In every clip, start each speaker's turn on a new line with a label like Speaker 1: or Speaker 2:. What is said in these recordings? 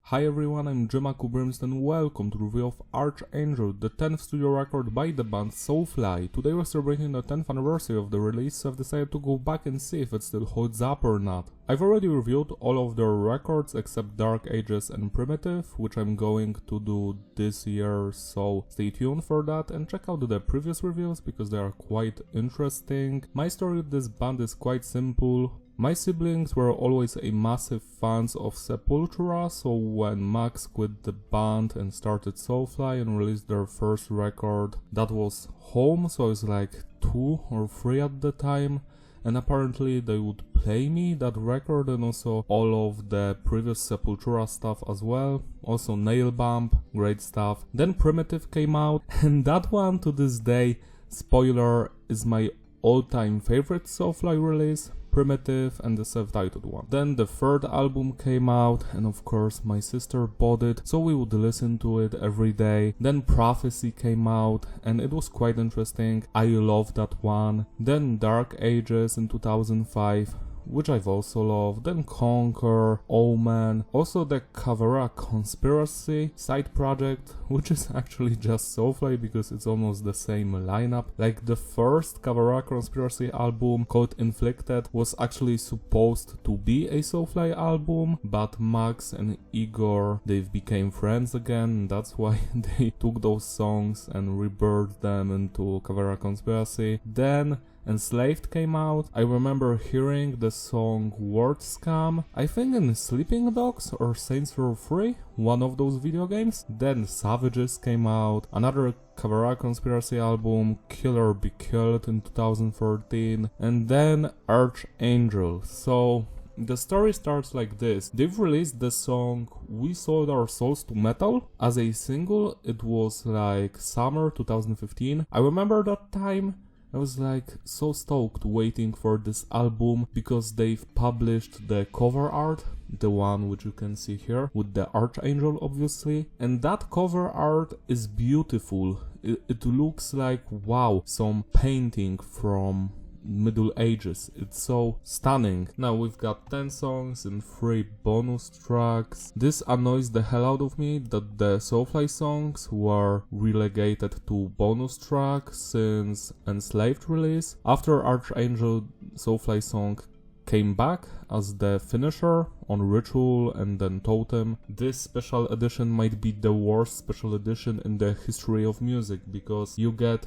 Speaker 1: Hi everyone, I'm Jemaku and welcome to the review of Archangel, the 10th studio record by the band Soulfly. Today we're celebrating the 10th anniversary of the release, so I've decided to go back and see if it still holds up or not. I've already reviewed all of their records except Dark Ages and Primitive, which I'm going to do this year, so stay tuned for that and check out the previous reviews because they are quite interesting. My story with this band is quite simple. My siblings were always a massive fans of Sepultura, so when Max quit the band and started Soulfly and released their first record, that was Home, so I was like 2 or 3 at the time, and apparently they would play me that record and also all of the previous Sepultura stuff as well, also Nail Bump, great stuff. Then Primitive came out, and that one to this day, spoiler, is my all-time favorite Soulfly release. Primitive and the self-titled one. Then the third album came out and of course my sister bought it, so we would listen to it every day. Then Prophecy came out and it was quite interesting. I loved that one. Then Dark Ages in 2005, which I've also loved. Then Conquer, Omen, also the Caveira Conspiracy side project, which is actually just Soulfly because it's almost the same lineup. Like the first Caveira Conspiracy album called Inflicted was actually supposed to be a Soulfly album, but Max and Igor, they became friends again, and that's why they took those songs and rebirthed them into Caveira Conspiracy. Then Enslaved came out. I remember hearing the song Word Scam, I think in Sleeping Dogs or Saints Row 3, one of those video games. Then Savages came out, another Caveira Conspiracy album, Killer Be Killed in 2013, and then Archangel. So the story starts like this. They've released the song We Sold Our Souls to Metal as a single. It was like summer 2015. I remember that time. I was like so stoked waiting for this album because they've published the cover art, the one which you can see here with the Archangel obviously, and that cover art is beautiful. It looks like wow, some painting from Middle Ages. It's so stunning. Now we've got 10 songs and 3 bonus tracks. This annoys the hell out of me that the Soulfly songs were relegated to bonus track since Enslaved release. After Archangel, Soulfly song came back as the finisher on Ritual and then Totem. This special edition might be the worst special edition in the history of music because you get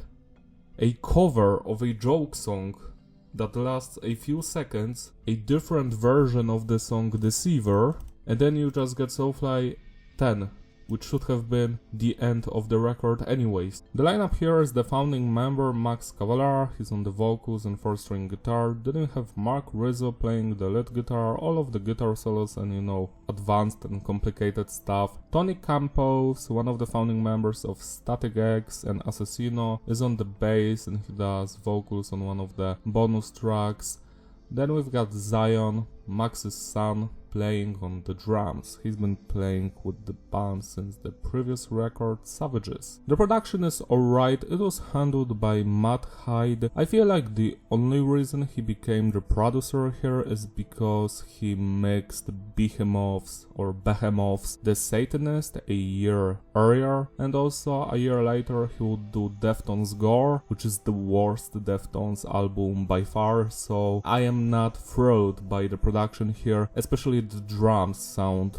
Speaker 1: a cover of a joke song that lasts a few seconds, a different version of the song Deceiver, and then you just get Soulfly 10, which should have been the end of the record anyways. The lineup here is the founding member Max Cavalera, he's on the vocals and 4-string guitar. Then you have Mark Rizzo playing the lead guitar, all of the guitar solos and advanced and complicated stuff. Tony Campos, one of the founding members of Static X and Assassino, is on the bass and he does vocals on one of the bonus tracks. Then we've got Zion, Max's son, playing on the drums. He's been playing with the band since the previous record, Savages. The production is alright, it was handled by Matt Hyde. I feel like the only reason he became the producer here is because he mixed Behemoths, The Satanist, a year earlier, and also a year later he would do Deftones Gore, which is the worst Deftones album by far, so I am not thrilled by the production here, especially the drums sound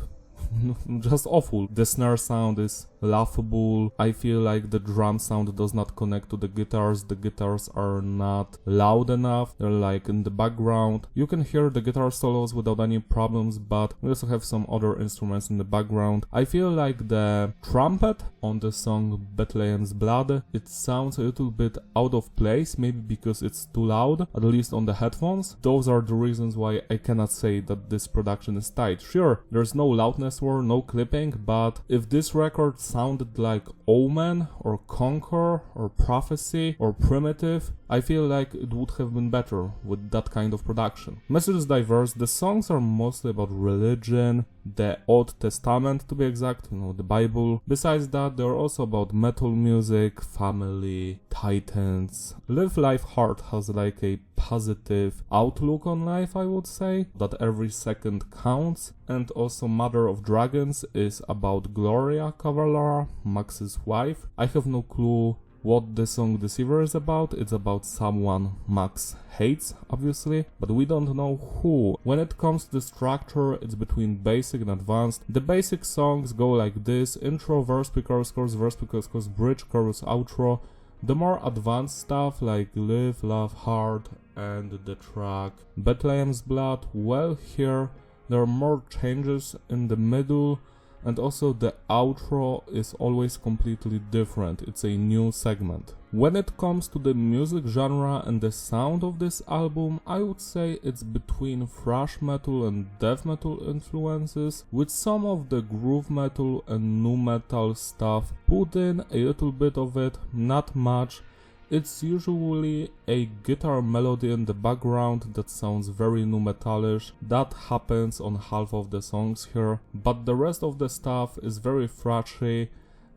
Speaker 1: just awful. The snare sound is laughable. I feel like the drum sound does not connect to the guitars are not loud enough, they're like in the background. You can hear the guitar solos without any problems, but we also have some other instruments in the background. I feel like the trumpet on the song Bethlehem's Blood, it sounds a little bit out of place, maybe because it's too loud, at least on the headphones. Those are the reasons why I cannot say that this production is tight. Sure, there's no loudness war, no clipping, but if this record sounded like Omen or Conquer or Prophecy or Primitive, I feel like it would have been better with that kind of production. Message is diverse, the songs are mostly about religion, the Old Testament to be exact, the Bible. Besides that, they're also about metal music, family, titans. Live Life Hard has like a positive outlook on life, I would say, that every second counts. And also Mother of Dragons is about Gloria Cavalera, Max's wife. I have no clue what the song Deceiver is about. It's about someone Max hates, obviously, but we don't know who. When it comes to the structure, it's between basic and advanced. The basic songs go like this: intro, verse, pre-chorus, chorus, verse, pre-chorus, chorus, bridge, chorus, outro. The more advanced stuff like Live, Love, Hard and the track Bethlehem's Blood, well, here there are more changes in the middle. And also the outro is always completely different, it's a new segment. When it comes to the music genre and the sound of this album, I would say it's between thrash metal and death metal influences, with some of the groove metal and nu metal stuff put in, a little bit of it, not much. It's usually a guitar melody in the background that sounds very nu metalish. That happens on half of the songs here, but the rest of the stuff is very thrashy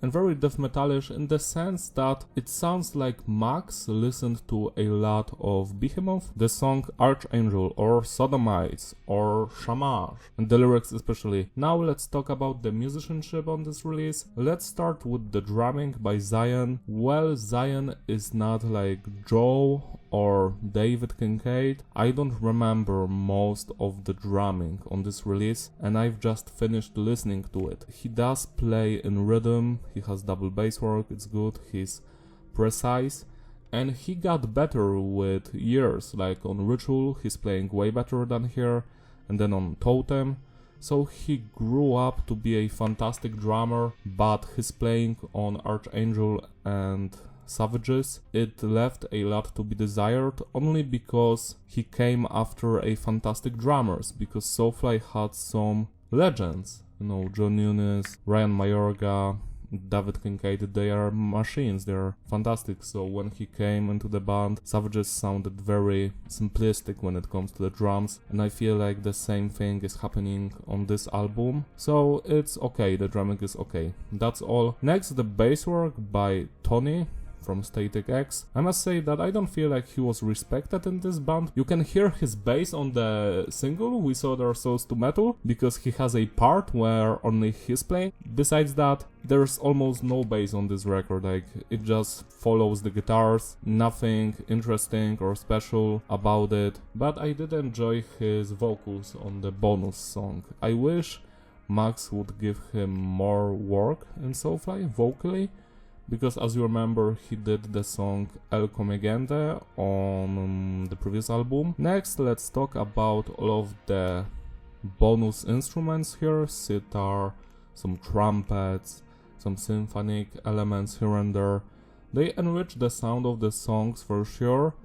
Speaker 1: and very death metalish in the sense that it sounds like Max listened to a lot of Behemoth, the song Archangel or Sodomites or Shamash, and the lyrics especially. Now let's talk about the musicianship on this release. Let's start with the drumming by Zion. Well, Zion is not like Joe or David Kincaid. I don't remember most of the drumming on this release, and I've just finished listening to it. He does play in rhythm, he has double bass work, it's good, he's precise, and he got better with years. Like on Ritual, he's playing way better than here, and then on Totem. So he grew up to be a fantastic drummer, but his playing on Archangel and Savages, it left a lot to be desired, only because he came after a fantastic drummers, because Soulfly had some legends, you know, John Nunes, Ryan Mayorga, David Kincaid. They are machines, they are fantastic. So when he came into the band, Savages sounded very simplistic when it comes to the drums, and I feel like the same thing is happening on this album. So it's okay, the drumming is okay. That's all. Next, the bass work by Tony from Static X. I must say that I don't feel like he was respected in this band. You can hear his bass on the single We Sold Our Souls to Metal, because he has a part where only he's playing. Besides that, there's almost no bass on this record, like it just follows the guitars, nothing interesting or special about it. But I did enjoy his vocals on the bonus song. I wish Max would give him more work in Soulfly vocally, because as you remember, he did the song El Comegente on the previous album. Next, let's talk about all of the bonus instruments here: sitar, some trumpets, some symphonic elements here and there. They enrich the sound of the songs for sure,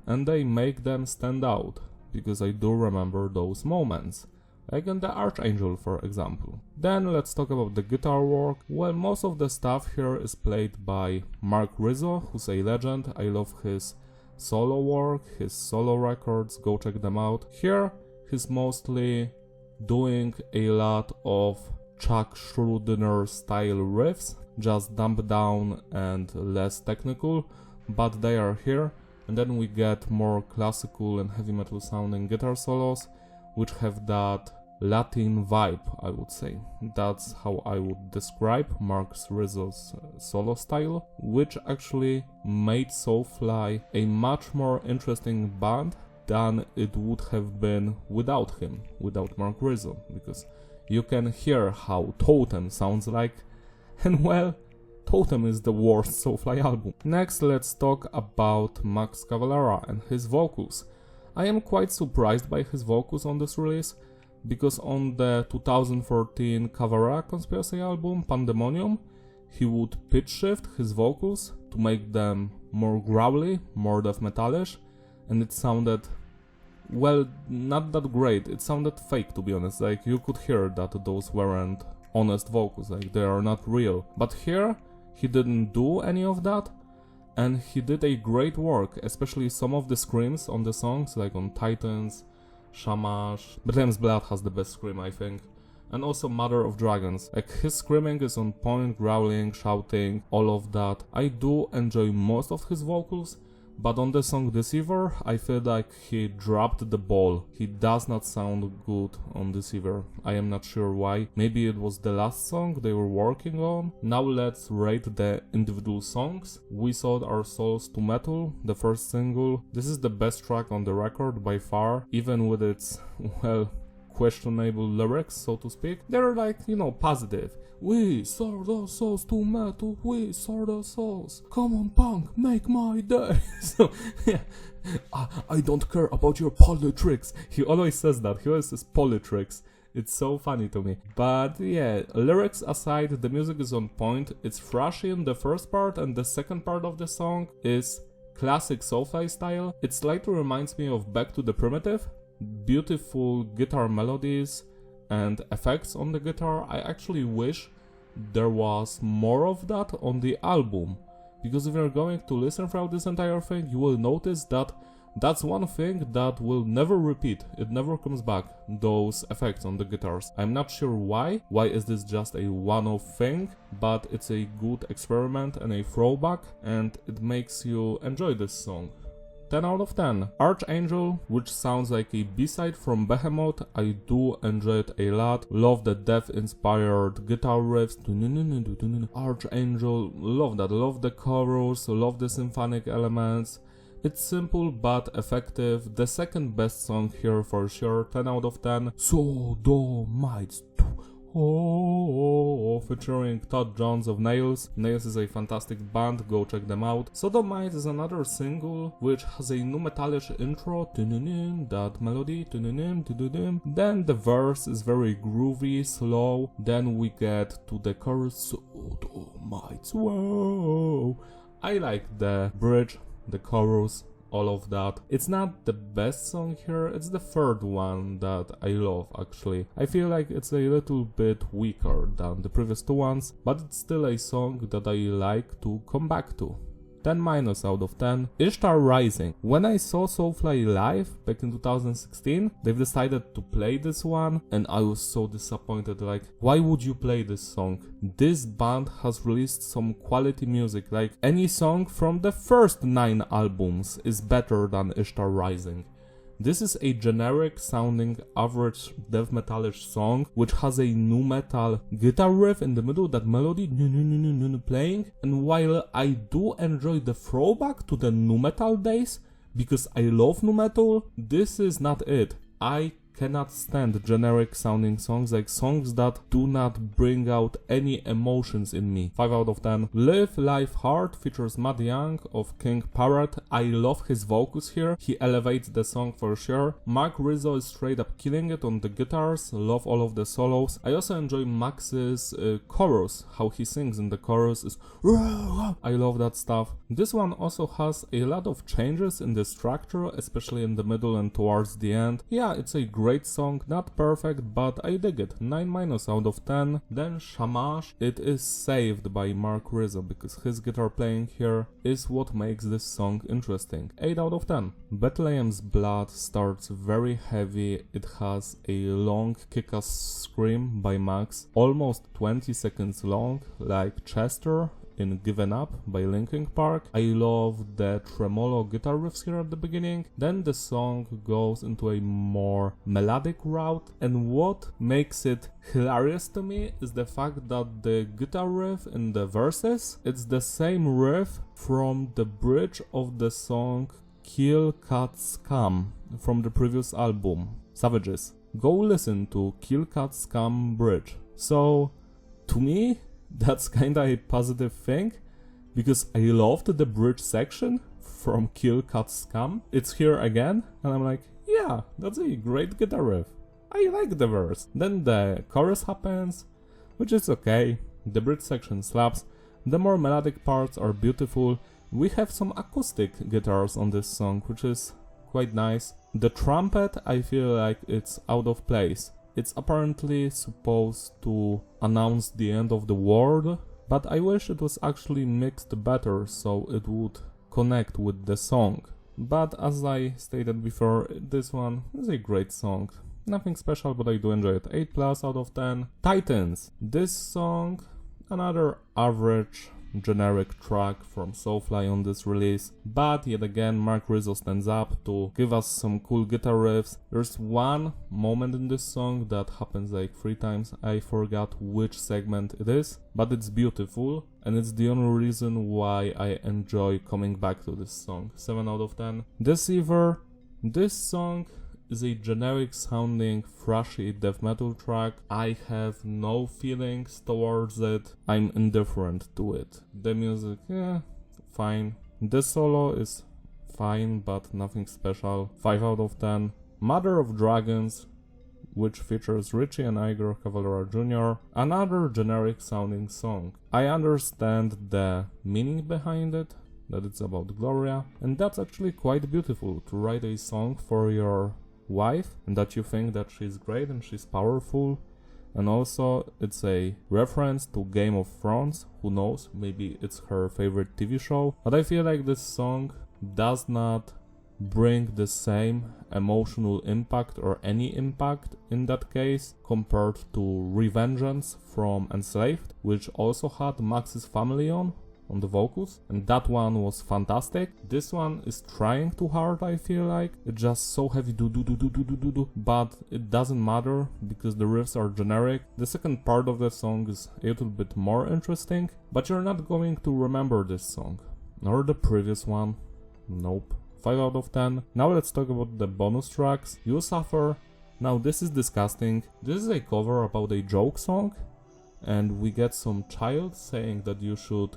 Speaker 1: and they make them stand out, because I do remember those moments, like in the Archangel, for example. Then let's talk about the guitar work. Well, most of the stuff here is played by Mark Rizzo, who's a legend. I love his solo work, his solo records, go check them out. Here, he's mostly doing a lot of Chuck Schuldiner style riffs, just dumbed down and less technical, but they are here. And then we get more classical and heavy metal sounding guitar solos, which have that Latin vibe, I would say. That's how I would describe Mark Rizzo's solo style, which actually made Soulfly a much more interesting band than it would have been without him, without Mark Rizzo, because you can hear how Totem sounds like, and well, Totem is the worst Soulfly album. Next, let's talk about Max Cavalera and his vocals. I am quite surprised by his vocals on this release, because on the 2014 Cavalera Conspiracy album, Pandemonium, he would pitch shift his vocals to make them more growly, more death metalish, and it sounded, well, not that great. It sounded fake, to be honest. Like, you could hear that those weren't honest vocals, like they are not real. But here, he didn't do any of that, and he did a great work, especially some of the screams on the songs, like on Titans, Shamash. Bethlehem's Blood has the best scream, I think. And also Mother of Dragons. Like, his screaming is on point, growling, shouting, all of that. I do enjoy most of his vocals, But on the song Deceiver, I feel like he dropped the ball. He does not sound good on Deceiver. I am not sure why. Maybe it was the last song they were working on. Now let's rate the individual songs. We Sold Our Souls to Metal, the first single. This is the best track on the record by far, even with its, well, questionable lyrics, so to speak. They're like, you know, positive. We sold our souls to metal, we sold our souls. Come on, punk, make my day. So, yeah, I don't care about your politics. He always says that, he always says politics. It's so funny to me. But yeah, lyrics aside, the music is on point. It's thrashy in the first part, and the second part of the song is classic Soulfly style. It slightly reminds me of Back to the Primitive. Beautiful guitar melodies and effects on the guitar. I actually wish there was more of that on the album, because if you're going to listen throughout this entire thing, you will notice that that's one thing that will never repeat. It never comes back, those effects on the guitars. I'm not sure why. Why is this just a one-off thing? But it's a good experiment and a throwback, and it makes you enjoy this song. 10 out of 10. Archangel, which sounds like a B-side from Behemoth, I do enjoy it a lot. Love the death-inspired guitar riffs. Archangel, love that. Love the chorus, love the symphonic elements. It's simple but effective. The second best song here for sure. 10 out of 10. Sodomites. Oh, featuring Todd Jones of Nails. Nails is a fantastic band, go check them out. Sodomites is another single which has a nu metalish intro, that melody, then the verse is very groovy, slow, then we get to the chorus, Sodomites, whoa. I like the bridge, the chorus, all of that. It's not the best song here, it's the third one that I love actually. I feel like it's a little bit weaker than the previous two ones, but it's still a song that I like to come back to. 10 minus out of 10. Ishtar Rising. When I saw Soulfly live back in 2016, they've decided to play this one, and I was so disappointed. Like, why would you play this song? This band has released some quality music, like any song from the first 9 albums is better than Ishtar Rising. This is a generic sounding average death metalish song which has a nu metal guitar riff in the middle, that melody playing, and while I do enjoy the throwback to the nu metal days because I love nu metal, this is not it. I cannot stand generic sounding songs, like songs that do not bring out any emotions in me. 5 out of 10. Live Life Hard features Matt Young of King Parrot. I love his vocals here, he elevates the song for sure. Mark Rizzo is straight up killing it on the guitars, love all of the solos. I also enjoy Max's chorus, how he sings in the chorus is I love that stuff. This one also has a lot of changes in the structure, especially in the middle and towards the end. Yeah, it's a great song, not perfect, but I dig it. 9 minus out of 10. Then Shamash. It is saved by Mark Rizzo because his guitar playing here is what makes this song interesting. 8 out of 10. Bethlehem's Blood starts very heavy. It has a long kick-ass scream by Max, almost 20 seconds long, like Chester in Given Up by Linkin Park. I love the tremolo guitar riffs here at the beginning. Then the song goes into a more melodic route, and what makes it hilarious to me is the fact that the guitar riff in the verses, it's the same riff from the bridge of the song Kill Cut Scum from the previous album, Savages. Go listen to Kill Cut Scum bridge. So, to me, that's kinda a positive thing, because I loved the bridge section from Kill Cut Scum. It's here again, and I'm like, yeah, that's a great guitar riff. I like the verse. Then the chorus happens, which is okay. The bridge section slaps. The more melodic parts are beautiful. We have some acoustic guitars on this song, which is quite nice. The trumpet, I feel like it's out of place. It's apparently supposed to announce the end of the world, but I wish it was actually mixed better so it would connect with the song. But as I stated before, this one is a great song. Nothing special, but I do enjoy it. 8 plus out of 10. Titans. This song, another average generic track from Soulfly on this release, but yet again Mark Rizzo stands up to give us some cool guitar riffs. There's one moment in this song that happens like 3 times, I forgot which segment it is, but it's beautiful and it's the only reason why I enjoy coming back to this song. 7 out of 10. Deceiver. This song is a generic sounding thrashy death metal track. I have no feelings towards it. I'm indifferent to it. The music, yeah, fine. The solo is fine, but nothing special. 5 out of 10. Mother of Dragons, which features Richie and Igor Cavalera Jr., another generic sounding song. I understand the meaning behind it, that it's about Gloria, and that's actually quite beautiful to write a song for your wife and that you think that she's great and she's powerful, and also it's a reference to Game of Thrones. Who knows, maybe it's her favorite TV show, but I feel like this song does not bring the same emotional impact or any impact in that case compared to Revengeance from Enslaved, which also had Max's family on the vocals, and that one was fantastic. This one is trying too hard, I feel like. It's just so heavy do, but it doesn't matter because the riffs are generic. The second part of the song is a little bit more interesting, but you're not going to remember this song. Nor the previous one. Nope. 5 out of 10. Now let's talk about the bonus tracks. You Suffer. Now this is disgusting. This is a cover about a joke song, and we get some child saying that you should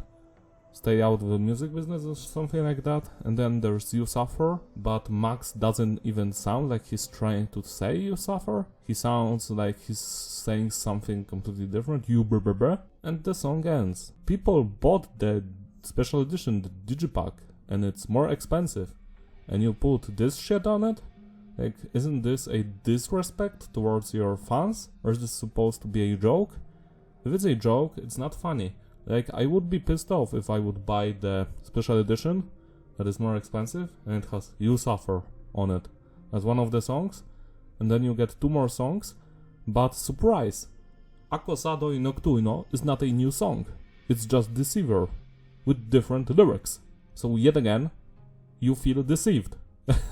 Speaker 1: stay out of the music business or something like that, and then there's You Suffer, but Max doesn't even sound like he's trying to say You Suffer. He sounds like he's saying something completely different, you brr brr brr, and the song ends. People bought the special edition, the Digipack, and it's more expensive, and you put this shit on it? Like, isn't this a disrespect towards your fans? Or is this supposed to be a joke? If it's a joke, it's not funny. Like, I would be pissed off if I would buy the special edition that is more expensive and it has You Suffer on it as one of the songs, and then you get 2 more songs, but surprise! Acusador Nocturno is not a new song, it's just Deceiver with different lyrics. So yet again, you feel deceived.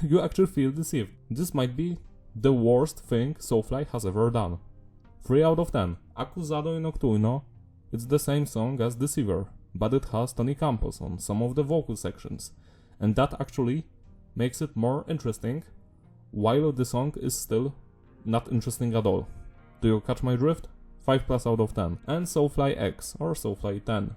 Speaker 1: You actually feel deceived. This might be the worst thing Soulfly has ever done. 3 out of 10. Acusador Nocturno. It's the same song as Deceiver, but it has Tony Campos on some of the vocal sections, and that actually makes it more interesting, while the song is still not interesting at all. Do you catch my drift? 5+ out of 10. And Soulfly X, or Soulfly 10.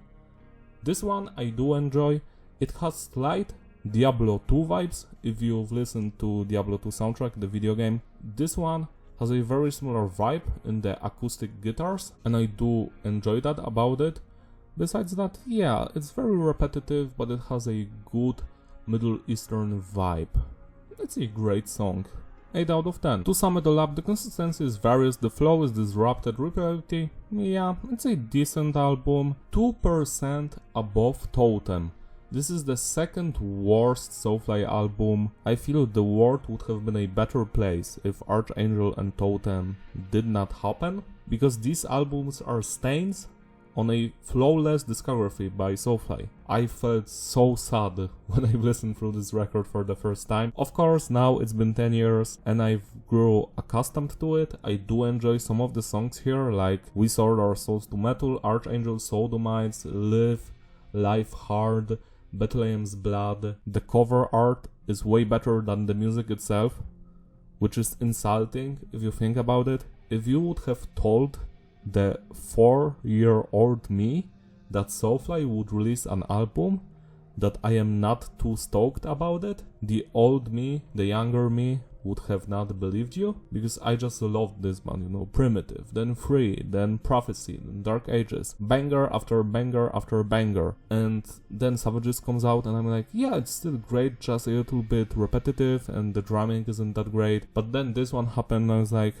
Speaker 1: This one I do enjoy. It has slight Diablo 2 vibes, if you've listened to Diablo 2 soundtrack, the video game. This one has a very similar vibe in the acoustic guitars, and I do enjoy that about it. Besides that, yeah, it's very repetitive, but it has a good Middle Eastern vibe. It's a great song. 8 out of 10. To sum it all up, the consistency is various, the flow is disrupted, repetitivity, yeah, it's a decent album. 2% above Totem. This is the second worst Soulfly album. I feel the world would have been a better place if Archangel and Totem did not happen, because these albums are stains on a flawless discography by Soulfly. I felt so sad when I listened through this record for the first time. Of course, now it's been 10 years and I've grew accustomed to it. I do enjoy some of the songs here, like We Sold Our Souls to Metal, Archangel, Sodomites, Live, Life Hard, Bethlehem's Blood. The cover art is way better than the music itself, which is insulting if you think about it. If you would have told the 4-year-old me that Soulfly would release an album that I am not too stoked about it, the old me, the younger me, would have not believed you, because I just loved this band, you know, Primitive, then Free, then Prophecy, then Dark Ages, banger after banger after banger, and then Savages comes out and I'm like, yeah, it's still great, just a little bit repetitive and the drumming isn't that great, but then this one happened and I was like,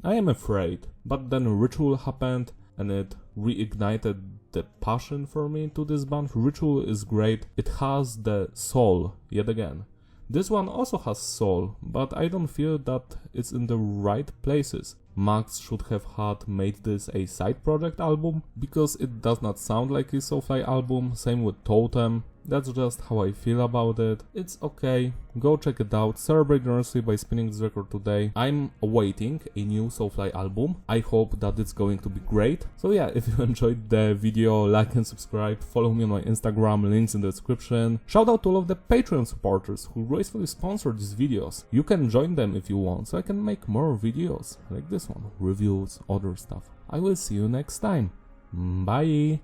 Speaker 1: I am afraid. But then Ritual happened and it reignited the passion for me to this band. Ritual is great, it has the soul, yet again. This one also has soul, but I don't feel that it's in the right places. Max should have had made this a side project album, because it does not sound like a Soulfly album, same with Totem. That's just how I feel about it. It's okay, go check it out, celebrate generously by spinning this record today. I'm awaiting a new Soulfly album, I hope that it's going to be great. So yeah, if you enjoyed the video, like and subscribe, follow me on my Instagram, links in the description. Shout out to all of the Patreon supporters who gracefully sponsor these videos. You can join them if you want, so I can make more videos like this one, reviews, other stuff. I will see you next time. Bye!